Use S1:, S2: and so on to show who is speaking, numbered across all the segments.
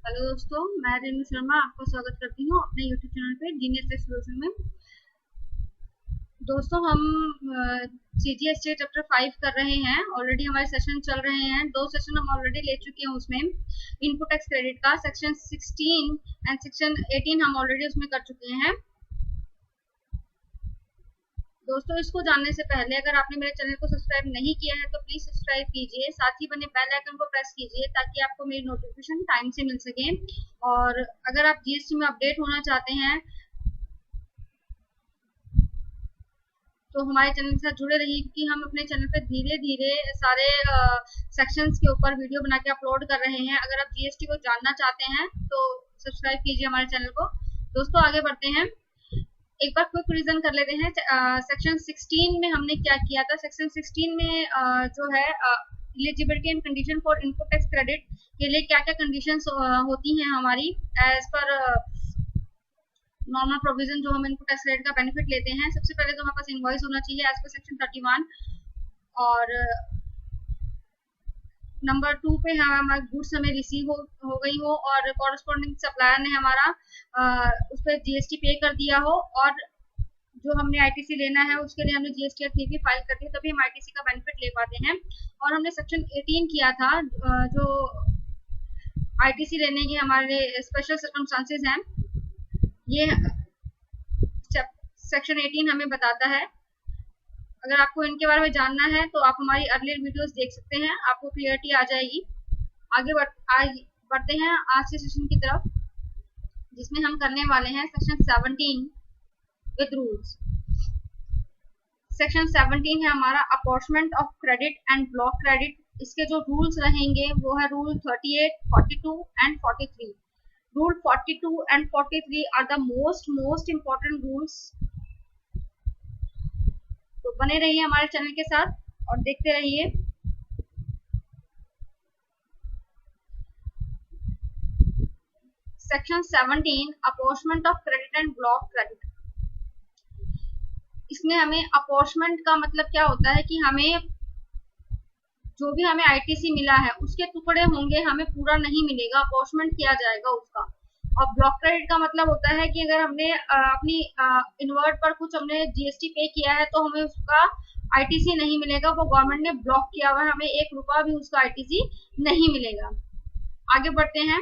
S1: Hello दोस्तों, मैं रेणु शर्मा आपका स्वागत करती हूँ अपने यूट्यूब चैनल पे जीनियस टेक सॉल्यूशन में। दोस्तों, हम सीजीएसटी चैप्टर 5 कर रहे हैं। ऑलरेडी हमारे सेशन चल रहे हैं, 2 सेशन हम ऑलरेडी ले चुके हैं। उसमें इनपुट टैक्स क्रेडिट का सेक्शन 16 एंड सेक्शन 18 हम ऑलरेडी उसमें कर चुके हैं। दोस्तों, इसको जानने से पहले अगर आपने मेरे चैनल को सब्सक्राइब नहीं किया है तो प्लीज सब्सक्राइब कीजिए, साथ ही बने बेल आइकन को प्रेस कीजिए ताकि आपको मेरी नोटिफिकेशन टाइम से मिल सके। और अगर आप जीएसटी में अपडेट होना चाहते हैं तो हमारे चैनल के साथ जुड़े रहिए, क्योंकि हम अपने चैनल पे धीरे धीरे सारे सेक्शंस के ऊपर वीडियो बना के अपलोड कर रहे हैं। अगर आप जीएसटी को जानना चाहते हैं तो सब्सक्राइब कीजिए हमारे चैनल को। दोस्तों, आगे बढ़ते हैं, एक बार क्विक रिवीजन कर लेते हैं। सेक्शन 16 में हमने क्या किया था। सेक्शन 16 में जो है eligibility and condition for input tax credit के लिए क्या क्या कंडीशंस होती हैं हमारी एज पर नॉर्मल प्रोविजन जो हम इनपुट टैक्स क्रेडिट का बेनिफिट लेते हैं। सबसे पहले तो हमारे पास इनवॉइस होना चाहिए एज पर सेक्शन 31। और नंबर 2 पे हमारा गुड्स हमें रिसीव हो गई हो और कॉरस्पॉन्डिंग सप्लायर ने हमारा उस पर जीएसटी पे कर दिया हो, और जो हमने आईटीसी लेना है उसके लिए हमने जीएसटी या टीपी फाइल कर दी, तभी हम आईटीसी का बेनिफिट ले पाते हैं। और हमने सेक्शन 18 किया था, जो आईटीसी लेने के हमारे स्पेशल सर्कमस्टांसेस हैं। ये सेक्शन 18 हमें बताता है। अगर आपको इनके बारे में जानना है तो आप हमारी अर्लियर वीडियोस देख सकते हैं, आपको क्लियरिटी आ जाएगी। आगे बढ़ते हैं आज के सेशन की तरफ, जिसमें हम करने वाले हैं सेक्शन 17 विद रूल्स। सेक्शन 17 है हमारा apportionment of credit and block credit. इसके जो रूल्स रहेंगे वो है रूल 38, 42 एंड 43। रूल 42 एंड 43 are the most important rules. तो बने रहिए हमारे चैनल के साथ और देखते रहिए। Section 17 apportionment of credit and block credit. इसमें हमें अपॉर्चमेंट का मतलब क्या होता है कि हमें जो भी हमें आईटीसी मिला है उसके टुकड़े होंगे, हमें पूरा नहीं मिलेगा, अपॉर्चमेंट किया जाएगा उसका। और ब्लॉक क्रेडिट का मतलब होता है कि अगर हमने अपनी इनवर्ट पर कुछ हमने जीएसटी पे किया है तो हमें उसका आईटीसी नहीं मिलेगा, वो गवर्नमेंट ने ब्लॉक किया हुआ है, हमें 1 रुपया भी उसका आईटीसी नहीं मिलेगा। आगे बढ़ते हैं।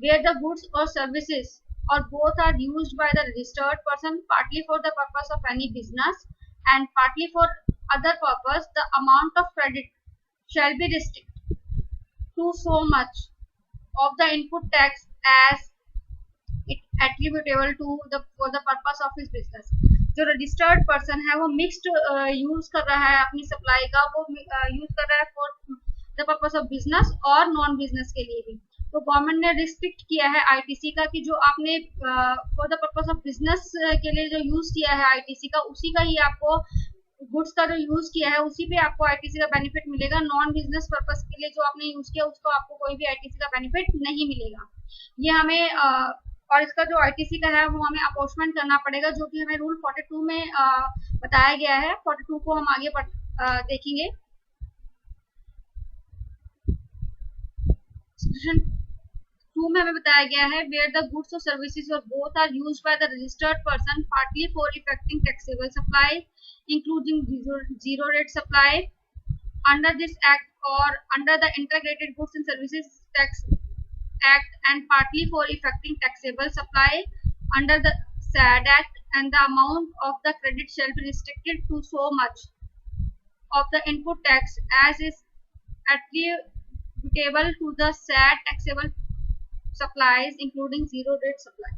S1: वेयर द गुड्स और services or both are used by the registered person partly for the purpose of any business and partly for other purpose, the amount of credit shall be restricted to so much of the input tax as it attributable to the for the purpose of his business। जो registered person है वो mixed use कर रहा है अपनी supply का, वो use कर रहा है for the purpose of business और नॉन बिजनेस के लिए भी। तो गवर्नमेंट ने रिस्ट्रिक्ट किया है आईटीसी का कि जो आपने for the purpose of business के लिए जो यूज किया है आईटीसी का, उसी का ही आपको गुड्स का जो यूज किया है उसी पे आपको आईटीसी का बेनिफिट मिलेगा। नॉन बिजनेस पर्पस के लिए जो आपने यूज किया उसको आपको कोई भी आईटीसी का बेनिफिट नहीं मिलेगा। ये हमें और इसका जो आईटीसी का है वो हमें अपॉर्चमेंट करना पड़ेगा, जो कि हमें रूल 42 में बताया गया है। 42 को हम आगे देखेंगे। सेक्शन 2 में हमें बताया गया है वेयर द गुड्स और सर्विसेज और both are used by the registered person partly for effecting taxable supply including zero rate supply under this act और under the integrated goods and services tax Act and partly for effecting taxable supply under the SAD Act, and the amount of the credit shall be restricted to so much of the input tax as is attributable to the SAD taxable supplies including zero rate supply।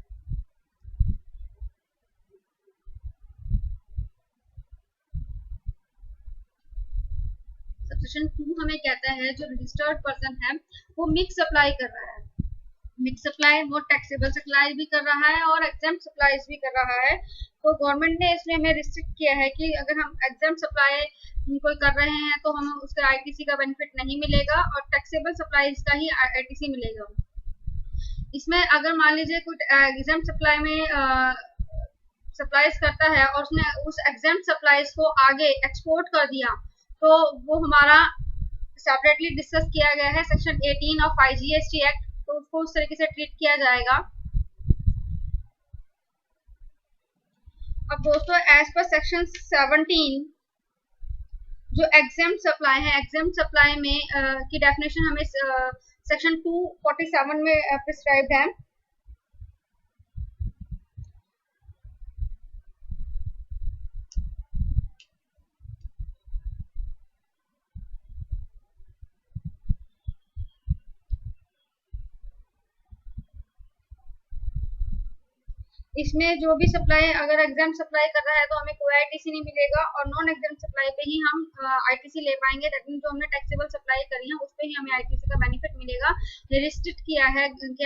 S1: Section 2 हमें कहता है जो registered person है वो mix supply कर रहा है। Mix supply वो टैक्सेबल सप्लाई भी कर रहा है और एग्जाम्प्ट सप्लाईज भी कर रहा है। तो गवर्नमेंट ने इसमें हमें रिस्ट्रिक्ट किया है कि अगर हम एग्जाम्प्ट सप्लाई कोई कर रहे हैं तो हम उसका आईटीसी का बेनिफिट नहीं मिलेगा और टैक्सेबल सप्लाईज का ही आईटीसी मिलेगा। इसमें अगर मान लीजिए कोई एग्जाम्प्ट सप्लाई में सप्लाईज करता है और उसने उस एग्जाम्प्ट सप्लाईज को आगे एक्सपोर्ट कर दिया तो वो हमारा सेपरेटली डिस्कस किया गया है सेक्शन 18 ऑफ आईजीएसटी एक्ट। तो तो उसको उस तरीके से ट्रीट किया जाएगा। अब दोस्तों एज पर सेक्शन 17 जो एग्जाम सप्लाई है, एग्जाम सप्लाई में की डेफिनेशन हमें सेक्शन 247 में प्रिस्क्राइब्ड है। इसमें जो भी सप्लाई अगर एग्जाम सप्लाई कर रहा है तो हमें कोई आईटीसी नहीं मिलेगा, और नॉन एग्जाम सप्लाई पे ही हम आईटीसी ले पाएंगे। दैट मीन जो हमने टैक्सेबल सप्लाई करी है उस पे ही हमें आईटीसी का बेनिफिट मिलेगा। ये रिस्ट्रिक्ट किया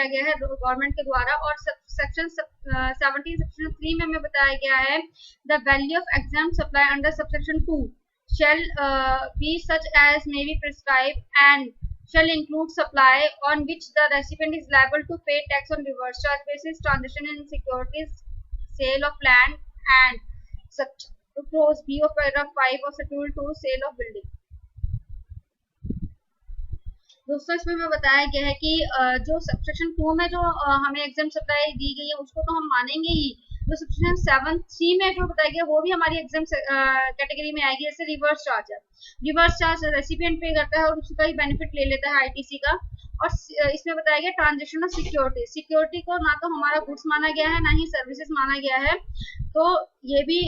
S1: गया है गवर्नमेंट के द्वारा। और सेक्शन 17 सेक्शन 3 में हमें बताया गया है the value of exempt supply under subsection 2 shall be such as may be prescribed and shall include supply on which the recipient is liable to pay tax on reverse charge basis, transaction in securities, sale of land and such. To close B of paragraph 5 of schedule 2 sale of building। दोस्तों इसमें हमें बताया गया है कि जो subsection 2 में जो हमें एग्जाम सप्लाई दी गई है उसको तो हम मानेंगे ही। जो सबसेक्शन 7C में जो बताया गया वो भी हमारी एग्जाम कैटेगरी में आएगी। जैसे रिवर्स चार्ज है, रिवर्स चार्ज रेसिपिएंट पे करता है और उसका ही बेनिफिट ले लेता है आईटीसी का। और इसमें बताया गया ट्रांजेक्शन ऑफ सिक्योरिटी, सिक्योरिटी को ना तो हमारा गुड्स माना गया है ना ही सर्विसेज माना गया है, तो ये भी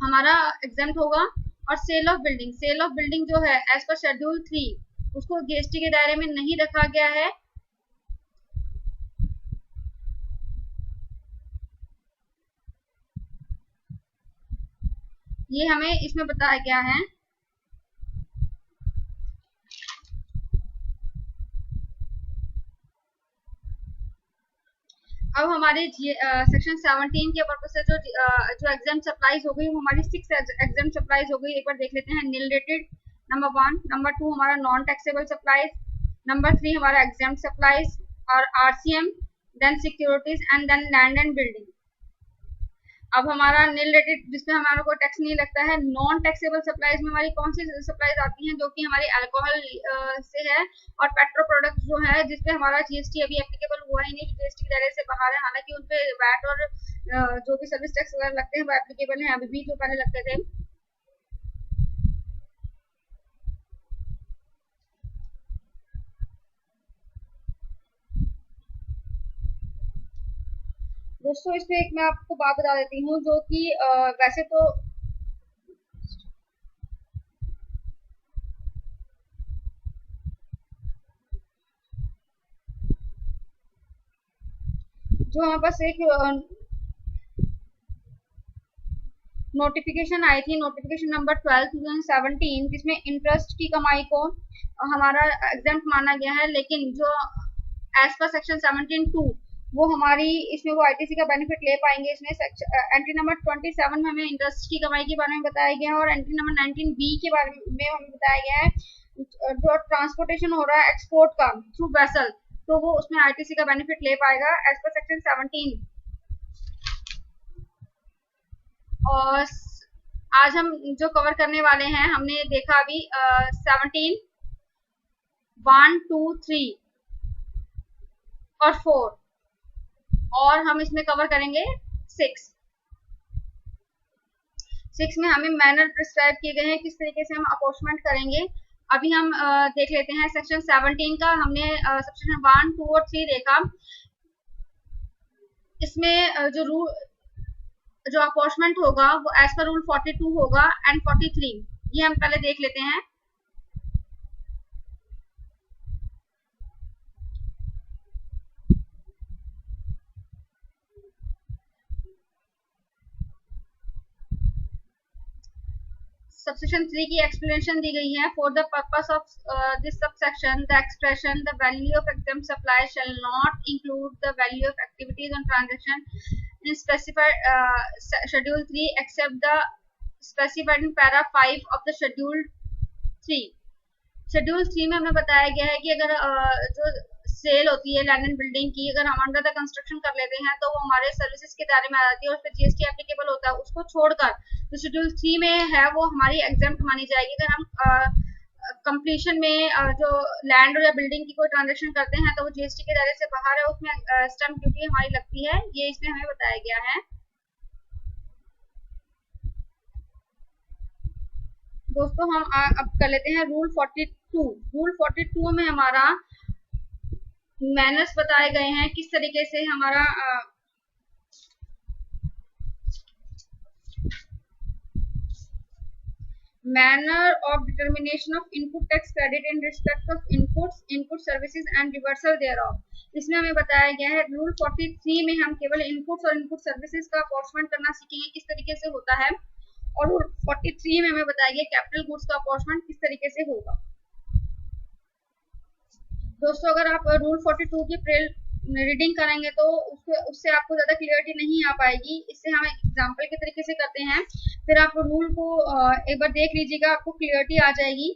S1: हमारा एग्जाम्प्ट होगा। और sale of building, sale of building जो है एज पर शेड्यूल 3 उसको जीएसटी के दायरे में नहीं रखा गया है। ये हमें इसमें बताया गया है। अब हमारे सेक्शन 17 के पर्पज से जो एग्जाम सप्लाईज हो गई वो हमारी 6 एग्जाम सप्लाईज हो गई। एक बार देख लेते हैं। नील रेटेड नंबर 1, नंबर 2 हमारा नॉन टैक्सेबल सप्लाईज, नंबर 3 हमारा एग्जाम सप्लाईज और RCM, then securities and then land and building. अब हमारा नील रेटेड जिसमें हमारा कोई टैक्स नहीं लगता है। नॉन टैक्सेबल सप्लाईज में हमारी कौन सी सप्लाईज आती हैं, जो कि हमारी अल्कोहल से है और पेट्रो प्रोडक्ट्स जो है जिसपे हमारा जीएसटी अभी एप्लीकेबल हुआ ही नहीं, जीएसटी के दायरे से बाहर है। हालांकि उनपे वैट और जो भी सर्विस टैक्स वगैरह लगते हैं वो एप्लीकेबल हैं अभी भी, जो पहले लगते थे। दोस्तों इसमें एक मैं आपको बात बता देती हूँ जो कि वैसे तो जो हमारे पास एक नोटिफिकेशन आई थी, नोटिफिकेशन नंबर 12/2017, जिसमें इंटरेस्ट की कमाई को हमारा एग्जाम्प्ट माना गया है। लेकिन जो एज पर सेक्शन 17(2) वो हमारी इसमें वो आईटीसी का बेनिफिट ले पाएंगे। इसमें एंट्री नंबर 27 में हमें इंटरेस्ट की कमाई के बारे में बताया गया है और एंट्री नंबर 19B के बारे में हमें बताया गया है जो ट्रांसपोर्टेशन हो रहा है एक्सपोर्ट का थ्रू वेसल, तो वो उसमें आईटीसी का बेनिफिट ले पाएगा एज पर सेक्शन 17। और आज हम जो कवर करने वाले हैं हमने देखा अभी 17, 1, 2, 3 और 4, और हम इसमें कवर करेंगे 6 में हमें मैनर प्रिस्क्राइब किए गए हैं किस तरीके से हम अपॉर्चमेंट करेंगे। अभी हम देख लेते हैं सेक्शन 17 का। हमने सेक्शन 1, 2 और 3 देखा। इसमें जो अपॉर्चमेंट होगा वो एज पर रूल 42 होगा एंड 43, ये हम पहले देख लेते हैं। सबसेक्शन 3 की एक्सप्लेनेशन दी गई है। For the purpose of this subsection the expression the value of exempt supply shall not include the value of activities on transaction in specified schedule 3 except the specified in para 5 of the schedule 3। Schedule 3 में हमें बताया गया है कि अगर जो cell होती है लैंड एंड बिल्डिंग की, अगर हम अंडर द कंस्ट्रक्शन कर लेते हैं तो वो हमारे सर्विसेज के दायरे में आ जाती है और उस पर जीएसटी एप्लीकेबल होता है। उसको छोड़कर जो शेड्यूल 3 में है वो हमारी एग्जाम्प्ट मानी जाएगी। अगर हम कंप्लीशन में जो लैंड या बिल्डिंग की कोई ट्रांजेक्शन करते हैं तो वो जीएसटी के दायरे से बाहर है, उसमें स्टैंप ड्यूटी हमारी लगती है, ये इसमें हमें बताया गया है। दोस्तों हम अब कर लेते हैं रूल 42। रूल 42 में हमारा मैनर्स बताए गए हैं, किस तरीके से हमारा manner of determination of input tax credit in respect of inputs, input services and reversal thereof। इसमें हमें बताया गया है रूल 43 में हम केवल इनपुट्स और इनपुट सर्विसेज का अपॉर्चमेंट करना सीखेंगे किस तरीके से होता है, और रूल 43 में हमें बताया गया कैपिटल गुड्स का अपॉर्चमेंट किस तरीके से होगा। दोस्तों अगर आप रूल 42 की रीडिंग करेंगे तो उससे आपको ज्यादा क्लियरिटी नहीं आ पाएगी, इससे हम एग्जांपल के तरीके से करते हैं, फिर आप रूल को एक बार देख लीजिएगा, आपको क्लियरिटी आ जाएगी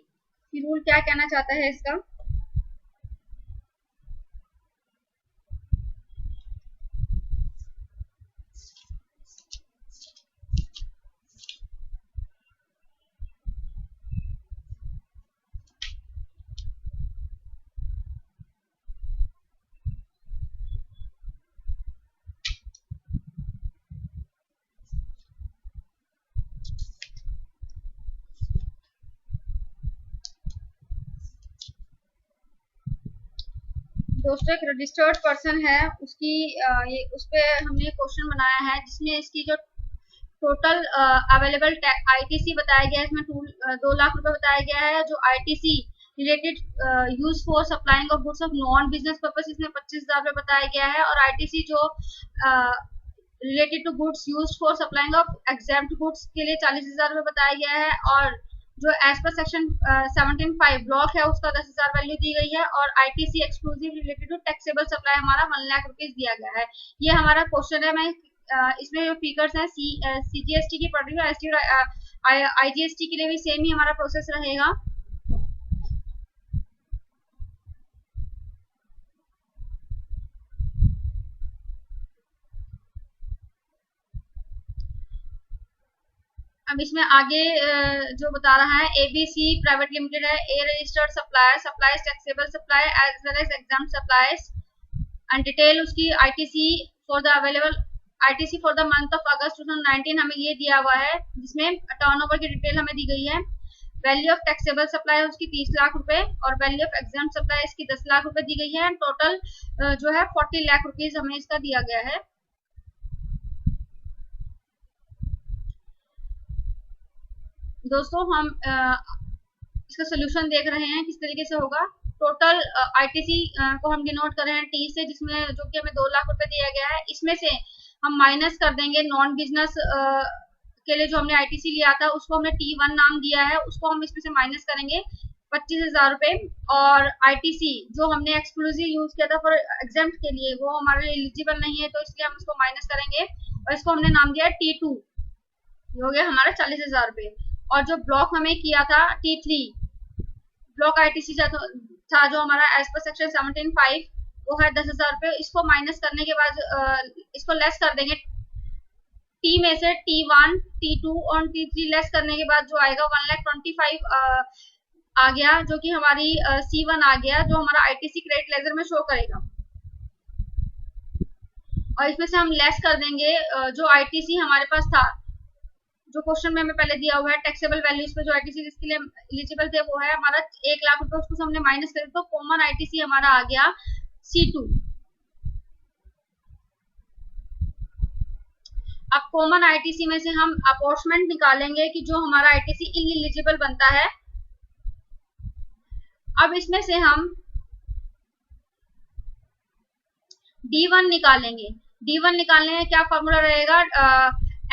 S1: कि रूल क्या कहना चाहता है इसका। दोस्तों एक रजिस्टर्ड पर्सन है, उसकी उस पे हमने क्वेश्चन बनाया है जिसमें इसकी जो टोटल अवेलेबल आईटीसी बताया गया है, इसमें 2 लाख रुपए बताया गया है। जो ITC related use for supplying of goods of non business purpose इसमें 25,000 रुपए बताया गया है, और आईटीसी जो related to goods use for supplying of exempt goods के लिए 40,000 रुपए बताया गया है, और जो एज पर सेक्शन 17(5) ब्लॉक है उसका 10,000 वैल्यू दी गई है, और ITC exclusive related to taxable supply हमारा 1 लाख रुपीज दिया गया है। ये हमारा क्वेश्चन है। मैं इसमें जो फिगर्स हैं सीजीएसटी की पढ़ रही हूँ, एसटी और आईजीएसटी के लिए भी सेम ही हमारा प्रोसेस रहेगा। अब इसमें आगे जो बता रहा है, एबीसी प्राइवेट लिमिटेड है, a registered supplier, supplies taxable supply as well as exam supplies, and detail उसकी ITC for the available ITC for the month of August 2019 हमें ये दिया हुआ है, जिसमें टर्नओवर की डिटेल हमें दी गई है। वैल्यू ऑफ टैक्सेबल सप्लाई उसकी 30 लाख रुपए, और वैल्यू ऑफ एग्जाम सप्लाई इसकी 10 लाख रुपए दी गई है, एंड टोटल जो है 40 लाख रुपीज हमें इसका दिया गया है। दोस्तों हम इसका सोल्यूशन देख रहे हैं किस तरीके से होगा। टोटल आईटीसी को हम डिनोट कर रहे हैं टी से, जिसमें जो कि हमें 2 लाख रुपए दिया गया है, इसमें से हम माइनस कर देंगे नॉन बिजनेस के लिए जो हमने आईटीसी लिया था, उसको हमने T1 नाम दिया है, उसको हम इसमें से माइनस करेंगे 25,000 रुपए, और आईटीसी जो हमने एक्सक्लूसिव यूज किया था फॉर एग्जाम्प्ट के लिए वो हमारे लिए एलिजिबल नहीं है, तो इसलिए हम इसको माइनस करेंगे, और इसको हमने नाम दिया T2, हो गया हमारा 40,000 रुपए। और जो ब्लॉक हमें किया था T3 ब्लॉक आईटीसी था जो हमारा एज पर सेक्शन 17(5) वो है 10,000 रुपए, इसको माइनस करने के बाद इसको लेस कर देंगे टी में से T1, T2 और T3 लेस करने के बाद जो आएगा 1,25,000 आ गया, जो कि हमारी C1 आ गया, जो हमारा आईटीसी क्रेडिट लेजर में शो करेगा, और इसमें से हम लेस कर देंगे जो आईटीसी हमारे पास था, जो क्वेश्चन में हमें पहले दिया हुआ है टैक्सेबल वैल्यूज पे जो आईटीसी जिसके लिए एलिजिबल थे वो है हमारा 1 लाख रुपए, उसको हमने माइनस कर तो कॉमन आईटीसी हमारा आ गया C2। अब कॉमन आईटीसी में से हम अपॉर्चमेंट निकालेंगे कि जो हमारा आईटीसी इनएलिजिबल बनता है। अब इसमें से हम D1 निकालेंगे। D1 निकालने में क्या फॉर्मूला रहेगा,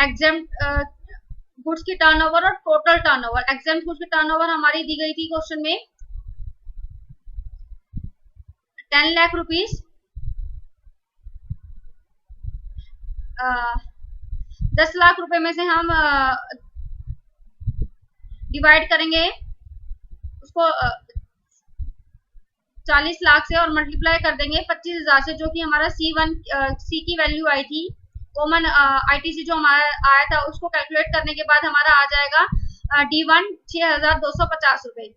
S1: एग्जेम्प्ट गुड्स की टर्नओवर और टोटल टर्नओवर। एग्जेम्प्ट गुड्स की टर्नओवर हमारी दी गई थी क्वेश्चन में 10 लाख रुपीज, 10 लाख रुपए में से हम डिवाइड करेंगे उसको 40 लाख से, और मल्टीप्लाई कर देंगे 25,000 से, जो कि हमारा C की वैल्यू आई थी। कॉमन आईटीसी जो हमारा आया था उसको कैलकुलेट करने के बाद हमारा आ जाएगा D1 6,250 रुपए।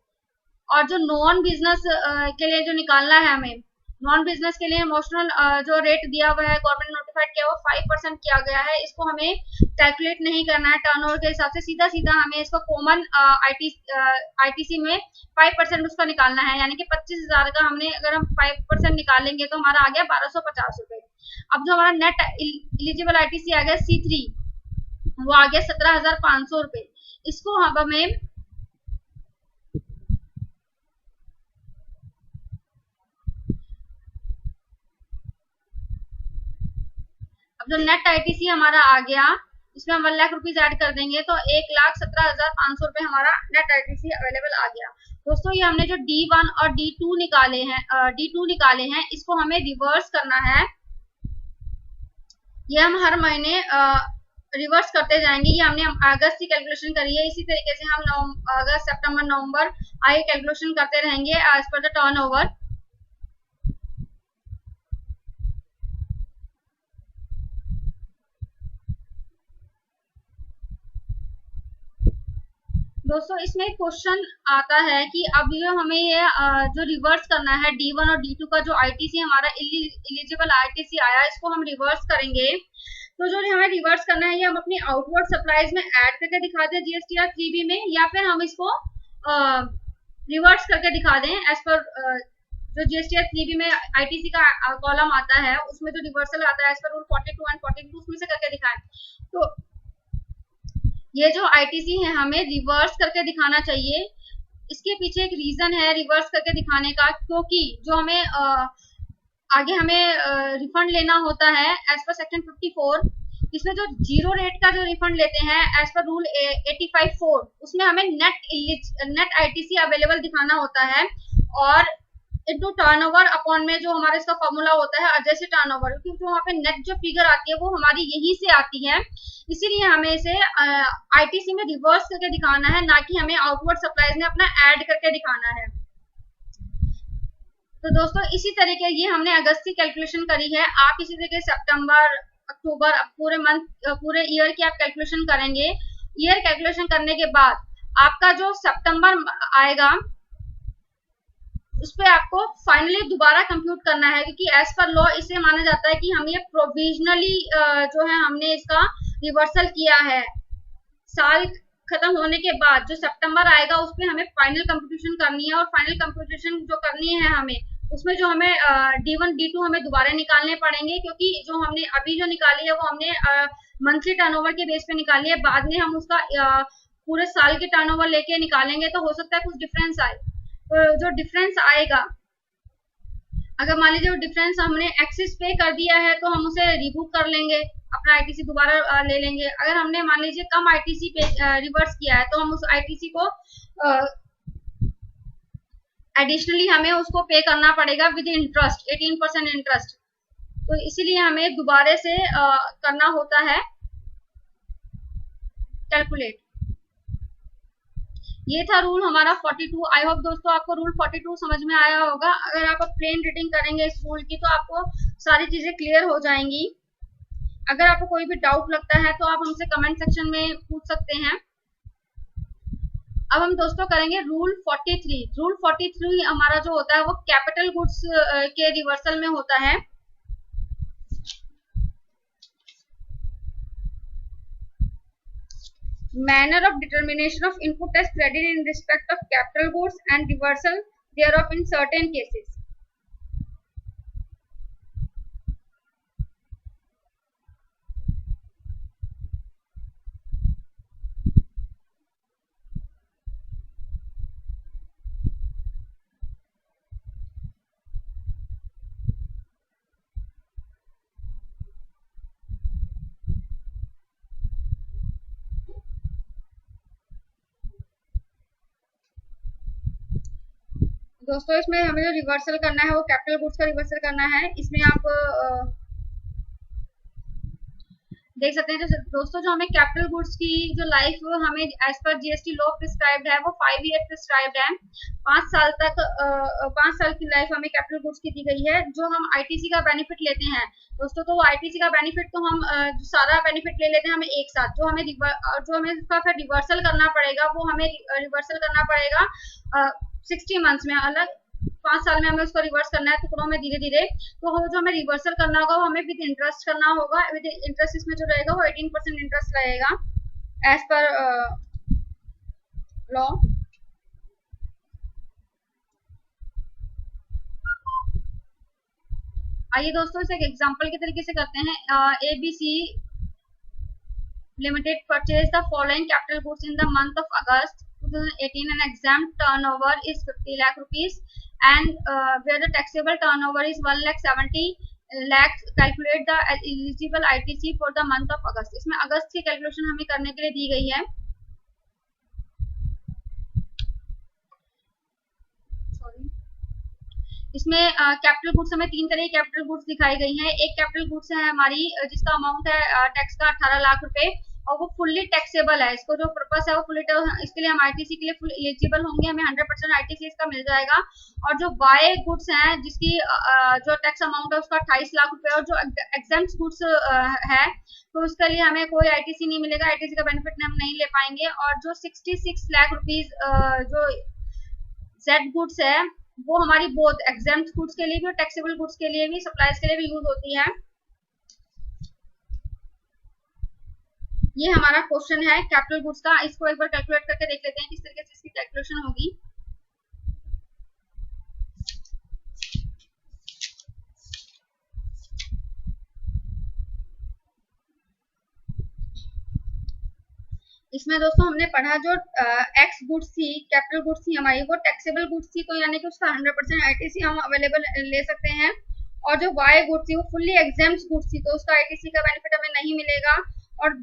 S1: और जो नॉन बिजनेस के लिए जो निकालना है हमें, नॉन बिजनेस के लिए इमोशनल जो रेट दिया हुआ है, गवर्नमेंट नोटिफाइड किया हुआ 5% किया गया है, इसको हमें कैलकुलेट नहीं करना है टर्नओवर के हिसाब से, सीधा सीधा हमें इसको कॉमन आईटीसी में 5% उसका निकालना है, यानी कि 25,000 का हमने अगर हम 5% निकालेंगे तो हमारा आ गया 1250 रुपए। अब जो हमारा नेट एलिजिबल आईटीसी आ गया C3, वो आ गया 17,500 रुपए। इसको अब हमें अब जो नेट आईटीसी हमारा आ गया, इसमें हम 1 लाख रुपीज ऐड कर देंगे तो 1,17,500 रुपए हमारा नेट आईटीसी अवेलेबल आ गया। दोस्तों ये हमने जो D1 और D2 निकाले हैं, इसको हमें रिवर्स करना है। ये हम हर महीने रिवर्स करते जाएंगे। ये हमने अगस्त की कैलकुलेशन करी है, इसी तरीके से हम अगस्त, सितंबर, नवंबर आगे कैलकुलेशन करते रहेंगे एज पर द टर्नओवर। दोस्तों इसमें क्वेश्चन आता है कि अब जो हमें ये जो रिवर्स करना है D1 और D2 का जो आईटीसी हमारा एलिजिबल आईटीसी आया, इसको हम रिवर्स करेंगे। तो जो हमें रिवर्स करना है, ये हम अपनी आउटवर्ड सप्लाईज में ऐड करके दिखा दें GSTR 3B में, या फिर हम इसको रिवर्स करके दिखा दें एज पर जो GSTR 3B में आईटीसी का कॉलम आता है, उसमें जो रिवर्सल आता है एज पर रूल 42 एंड 42 उसमें से करके दिखाएं। तो ये जो आईटीसी है हमें रिवर्स करके दिखाना चाहिए। इसके पीछे एक रीजन है रिवर्स करके दिखाने का, क्योंकि जो हमें आगे हमें रिफंड लेना होता है एज पर सेक्शन 54, इसमें जो जीरो रेट का जो रिफंड लेते हैं एज पर रूल 85(4), उसमें हमें नेट आईटीसी अवेलेबल दिखाना होता है, और इनटू टर्नओवर अपॉन में जो हमारा इसका फॉर्मूला होता है adjusted टर्नओवर, क्योंकि जो वहाँ पे नेट जो फिगर आती है वो हमारी यहीं से आती है, इसीलिए हमें इसे आईटीसी में रिवर्स करके दिखाना है, ना कि हमें आउटवर्ड सप्लाईज में अपना ऐड करके दिखाना है। तो दोस्तों इसी तरीके ये हमने अगस्त की कैलकुलेशन करी है, आप इसी तरीके सितंबर, अक्टूबर, पूरे मंथ, पूरे ईयर की आप कैलकुलेशन करेंगे। ईयर कैलकुलेशन करने के बाद आपका जो सितंबर आएगा उस पर आपको फाइनली दोबारा कंप्यूट करना है, क्योंकि एज पर लॉ इसे माना जाता है कि हम ये प्रोविजनली जो है हमने इसका रिवर्सल किया है। साल खत्म होने के बाद जो सितंबर आएगा उस पर हमें फाइनल कंप्यूटेशन करनी है, और फाइनल कंप्यूटेशन जो करनी है हमें, उसमें जो हमें D1 D2 हमें दोबारा निकालने पड़ेंगे, क्योंकि जो हमने अभी जो निकाली है वो हमने मंथली टर्नओवर के बेस पे निकाली है। बाद में हम उसका पूरे साल के टर्नओवर लेके निकालेंगे तो हो सकता है कुछ डिफरेंस आए। तो जो डिफरेंस आएगा, अगर मान लीजिए वो डिफरेंस हमने एक्सिस पे कर दिया है तो हम उसे रिबुक कर लेंगे, अपना आईटीसी दोबारा ले लेंगे। अगर हमने मान लीजिए कम आईटीसी पे रिवर्स किया है तो हम उस आईटीसी को एडिशनली हमें उसको पे करना पड़ेगा विद इंटरेस्ट, 18% इंटरेस्ट। तो इसीलिए हमें दोबारा से करना होता है कैलकुलेट। ये था रूल हमारा 42। आई होप दोस्तों आपको रूल 42 समझ में आया होगा। अगर आप प्लेन रीडिंग करेंगे इस रूल की तो आपको सारी चीजें क्लियर हो जाएंगी। अगर आपको कोई भी डाउट लगता है तो आप हमसे कमेंट सेक्शन में पूछ सकते हैं। अब हम दोस्तों करेंगे रूल 43। रूल 43 हमारा जो होता है वो कैपिटल गुड्स के रिवर्सल में होता है। Manner of determination of input tax credit in respect of capital goods and reversal thereof in certain cases. दोस्तों इसमें हमें जो रिवर्सल करना है वो कैपिटल गुड्स का रिवर्सल करना है। इसमें आप देख सकते हैं दोस्तों, जो हमें कैपिटल गुड्स की जो लाइफ हमें as per GST law prescribed है वो 5 ईयर प्रिस्क्राइब्ड है। 5 साल तक 5 साल की लाइफ हमें कैपिटल गुड्स की दी गई है। जो हम आईटीसी का बेनिफिट लेते हैं दोस्तों, तो आईटीसी का बेनिफिट तो हम सारा बेनिफिट ले लेते हैं हमें एक साथ। जो हमें इसका फिर रिवर्सल करना पड़ेगा वो हमें रिवर्सल करना पड़ेगा 60 मंथ्स में, अलग 5 साल में हमें उसको रिवर्स करना है टुकड़ों में धीरे धीरे। तो वो जो हमें रिवर्सल करना होगा वो हमें विद इंटरेस्ट करना होगा। विद इंटरेस्ट इसमें जो रहेगा वो 18% इंटरेस्ट रहेगा एज पर लॉ। आइए दोस्तों इसे एक एग्जांपल के तरीके से करते हैं। ABC Limited purchased the following capital goods in the month of August 2018 and exempt turnover is 50 lakh rupees and where the taxable turnover is 1 lakh 70 lakh, calculate the eligible ITC for the month of August। इसमें अगस्त की calculation हमें करने के लिए दी गई है। इसमें capital goods हमें 3 तरह की कैपिटल गुड्स दिखाई गई हैं। एक कैपिटल गुड्स है हमारी जिसका अमाउंट है टैक्स का 18 लाख रुपए और वो फुल्ली टैक्सेबल है। इसको जो पर्पस है वो फुल्ली, इसके लिए हम आईटीसी के लिए फुल एलिजिबल होंगे, हमें 100% आईटीसी इसका मिल जाएगा। और जो बाय गुड्स हैं जिसकी जो टैक्स अमाउंट है उसका 28 लाख रुपए और जो एग्जेम्प्ट गुड्स है तो उसके लिए हमें कोई आईटीसी नहीं मिलेगा, आईटीसी का बेनिफिट हम नहीं ले पाएंगे। और जो 66 लाख रुपीज जो जेड गुड्स है वो हमारी बोथ एग्जेम्प्ट गुड्स के लिए भी और टैक्सेबल गुड्स के लिए भी, सप्लाईज के लिए भी यूज होती है। ये हमारा क्वेश्चन है कैपिटल गुड्स का। इसको एक बार कैलकुलेट करके देख लेते हैं किस तरीके से इसकी कैलकुलेशन होगी। इसमें दोस्तों हमने पढ़ा जो एक्स गुड्स थी, कैपिटल गुड्स थी हमारी, वो टैक्सेबल गुड्स थी तो यानी कि उसका 100% आईटीसी हम अवेलेबल ले सकते हैं। और जो वाई गुड्स थी वो फुल्ली एग्जेम्प्ट गुड्स थी तो उसका आईटीसी का बेनिफिट हमें नहीं मिलेगा। और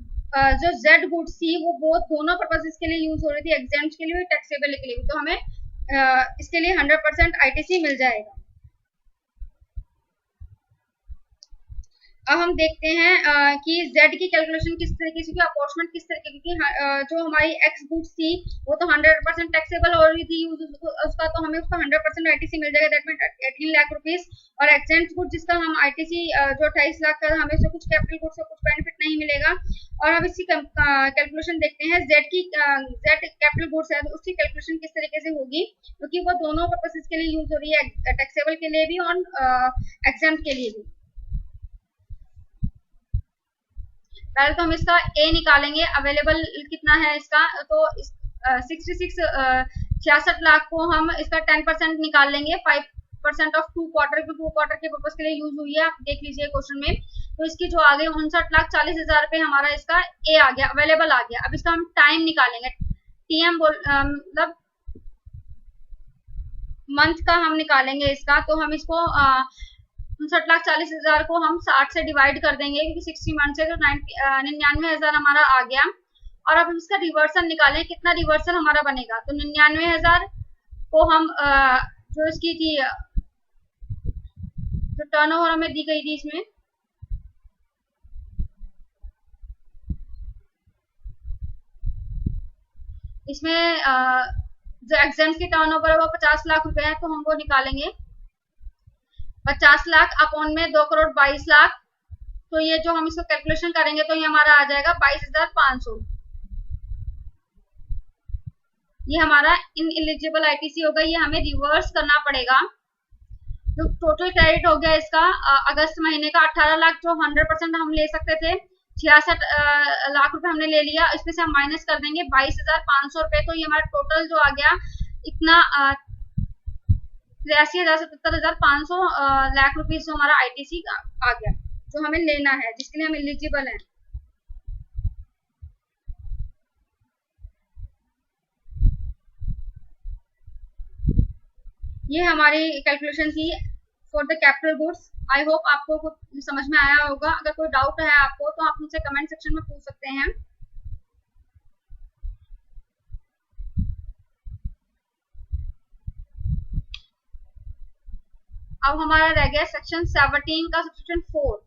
S1: जो जेड गुड्स थी वो बहुत दोनों पर्पसेस के लिए यूज हो रही थी, एग्जेम्प्ट के लिए भी टैक्सेबल के लिए भी, तो हमें इसके लिए 100% आईटीसी मिल जाएगा। अब हम देखते हैं कि Z की कैलकुलेशन किस तरीके से, अपॉर्चमेंट किस तरीके की, क्योंकि जो हमारी X गुड्स थी वो तो 100% टैक्सेबल हो रही थी उसका, तो हमें उसका 100% आईटीसी मिल जाएगा, दैट मीन 18 लाख रुपीस। और एग्जेम्प्ट गुड जिसका हम आईटीसी जो 28 लाख का, हमें से कुछ कैपिटल गुड्स का कुछ बेनिफिट नहीं मिलेगा। और अब इसकी कैलकुलेशन देखते हैं। Z कैपिटल गुड्स है तो उसकी कैलकुलेशन किस तरीके से होगी, क्योंकि वो दोनों पर्पसेस के लिए यूज हो रही है, टैक्सेबल के लिए भी और एग्जेम्प्ट के लिए भी। पहले तो हम इसका ए निकालेंगे, अवेलेबल कितना है इसका, तो 66 लाख को हम इसका 10% निकाल लेंगे, 5% ऑफ 2 क्वार्टर, 2 क्वार्टर के पर्पज के लिए यूज हुई है, आप देख लीजिए क्वेश्चन में। तो इसकी जो आ गई 59,40,000 रुपए हमारा इसका ए आ गया, अवेलेबल आ गया। अब इसका हम टाइम निकालेंगे, टीएम मतलब मंथ का हम निकालेंगे इसका। तो हम इसको 59,40,000 को हम 60 से डिवाइड कर देंगे क्योंकि 60 मंथ से तो 99,000 हमारा आ गया। और अब हम इसका रिवर्सल निकालें, कितना रिवर्सल हमारा बनेगा, तो 99,000 को हम जो इसकी थी जो टर्नओवर हमें दी गई थी इसमें, जो एग्जेम्प्ट की टर्नओवर है वो 50 लाख रुपए है, तो हम वो निकालेंगे 50 लाख अपॉन में 2,22,00,000। तो ये जो हम इसको कैलकुलेशन करेंगे तो ये हमारा आ जाएगा 22,500। ये हमारा इनएलिजिबल आईटीसी होगा, ये हमें रिवर्स करना पड़ेगा। जो टोटल क्रेडिट हो गया इसका अगस्त महीने का 18 लाख, जो 100% हम ले सकते थे, 66 लाख रुपए हमने ले लिया, इसमें से हम माइनस कर देंगे 22,500 रुपए। तो ये हमारा टोटल जो आ गया इतना 83,000 से 77,500 लाख रुपीज जो हमारा आईटीसी आ गया, जो हमें लेना है, जिसके लिए हम एलिजिबल हैं। ये हमारी कैलकुलेशन थी for the capital goods. I hope आपको कुछ समझ में आया होगा। अगर कोई डाउट है आपको तो आप मुझसे कमेंट सेक्शन में पूछ सकते हैं। अब हमारा रह गया सेक्शन 17 का सेक्शन 4।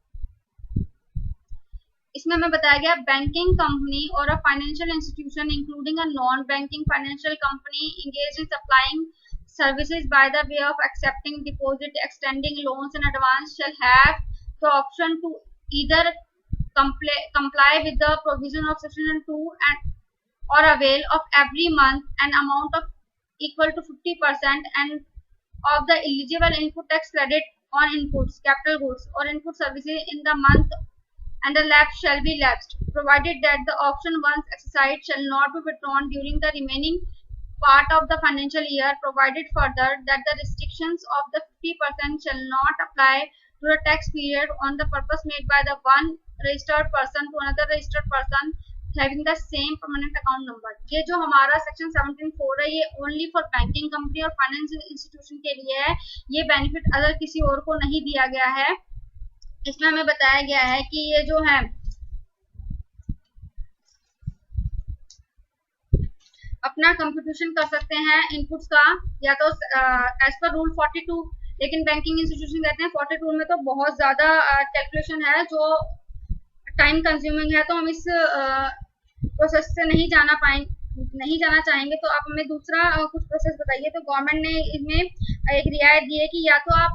S1: इसमें हमें बताया गया बैंकिंग कंपनी और a financial institution including a non banking financial company engaged in supplying services by the way of accepting deposit, extending loans in advance shall have the option to either comply with the provision of section 2 and or avail of every month an amount of equal to 50% and of the eligible input tax credit on inputs, capital goods or input services in the month and the lapse shall be lapsed, provided that the option once exercised shall not be withdrawn during the remaining part of the financial year, provided further that the restrictions of the 50% shall not apply to the tax period on the purpose made by the one registered person to another registered person having the same permanent account number। ये जो हमारा section 17(4) है, ये only for banking company और financial institution के लिए है। ये बेनिफिट अदर किसी और को नहीं दिया गया है। इसमें हमें बताया गया है कि ये जो है अपना कंप्यूटेशन कर सकते हैं इनपुट्स का, या तो एज पर रूल 42, लेकिन बैंकिंग इंस्टीट्यूशन कहते हैं 42 में तो बहुत ज्यादा कैलकुलेशन है जो टाइम कंज्यूमिंग है, तो हम इस प्रोसेस से नहीं जाना चाहेंगे। तो आप हमें दूसरा कुछ प्रोसेस बताइए। तो गवर्नमेंट ने इसमें एक रियायत दी है कि या तो आप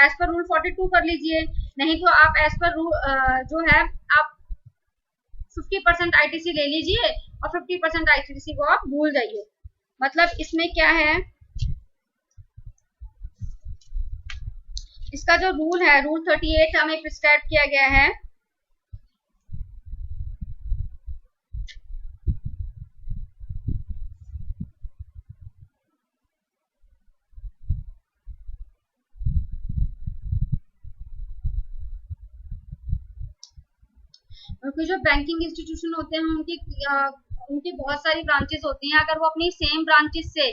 S1: एज पर रूल 42 कर लीजिए, नहीं तो आप एज पर रूल जो है आप 50% आईटीसी ले लीजिए और 50% आईटीसी को आप भूल जाइए। मतलब इसमें क्या है, इसका जो रूल है, रूल 38 हमें प्रिस्क्राइब किया गया है। क्योंकि जो बैंकिंग इंस्टीट्यूशन होते हैं उनकी बहुत सारी ब्रांचेस होती हैं। अगर वो अपनी सेम ब्रांचेस से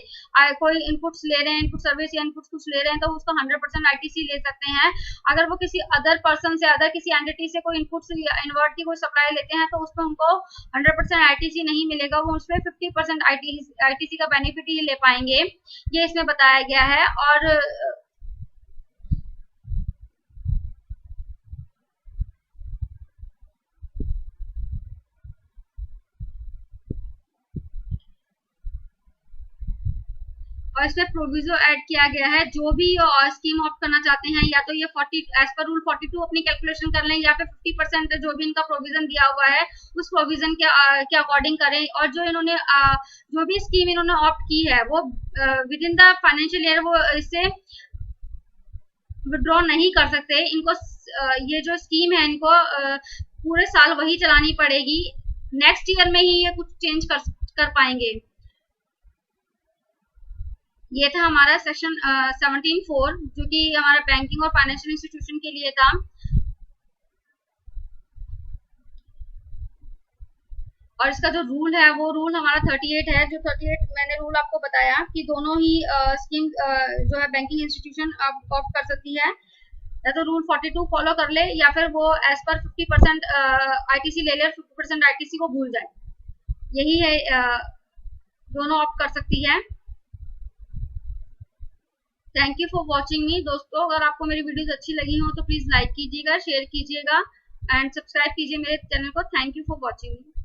S1: कोई इनपुट्स ले रहे हैं, इनपुट सर्विस या इनपुट्स कुछ ले रहे हैं, तो उसको 100% आईटीसी ले सकते हैं। अगर वो किसी अदर पर्सन से, अदर किसी एंटिटी से कोई इनपुट्स इन्वर्ट की कोई सप्लाई लेते हैं, तो उसमें उनको 100% आईटीसी नहीं मिलेगा, वो उसमें 50% आईटीसी का बेनिफिट ही ले पाएंगे। ये इसमें बताया गया है। और इसमें प्रोविजो ऐड किया गया है। जो भी स्कीम ऑप्ट करना चाहते हैं, या तो ये 40 एज पर रूल 42 अपनी कैलकुलेशन कर लें, या फिर 50% जो भी इनका प्रोविजन दिया हुआ है उस प्रोविजन के अकॉर्डिंग करें। और जो इन्होंने जो भी स्कीम इन्होंने ऑप्ट की है वो with in the financial year वो इससे विड्रॉ नहीं कर सकते। इनको ये जो स्कीम है इनको पूरे साल वही चलानी पड़ेगी, नेक्स्ट ईयर में ही ये कुछ चेंज कर पाएंगे। ये था हमारा सेक्शन 17(4) जो कि हमारा बैंकिंग और फाइनेंशियल इंस्टीट्यूशन के लिए था। और इसका जो रूल है वो रूल हमारा 38 है। जो 38 मैंने रूल आपको बताया कि दोनों ही स्कीम जो है बैंकिंग इंस्टीट्यूशन ऑप्ट कर सकती है, या तो रूल 42 फॉलो कर ले, या फिर वो एज पर 50% आईटीसी ले ले, 50% आईटीसी को भूल जाए। यही है, दोनों ऑप्ट कर सकती है। थैंक यू फॉर वॉचिंग मी। दोस्तों, अगर आपको मेरी वीडियोस अच्छी लगी हो तो प्लीज लाइक कीजिएगा, शेयर कीजिएगा एंड सब्सक्राइब कीजिए मेरे चैनल को। Thank you for watching me.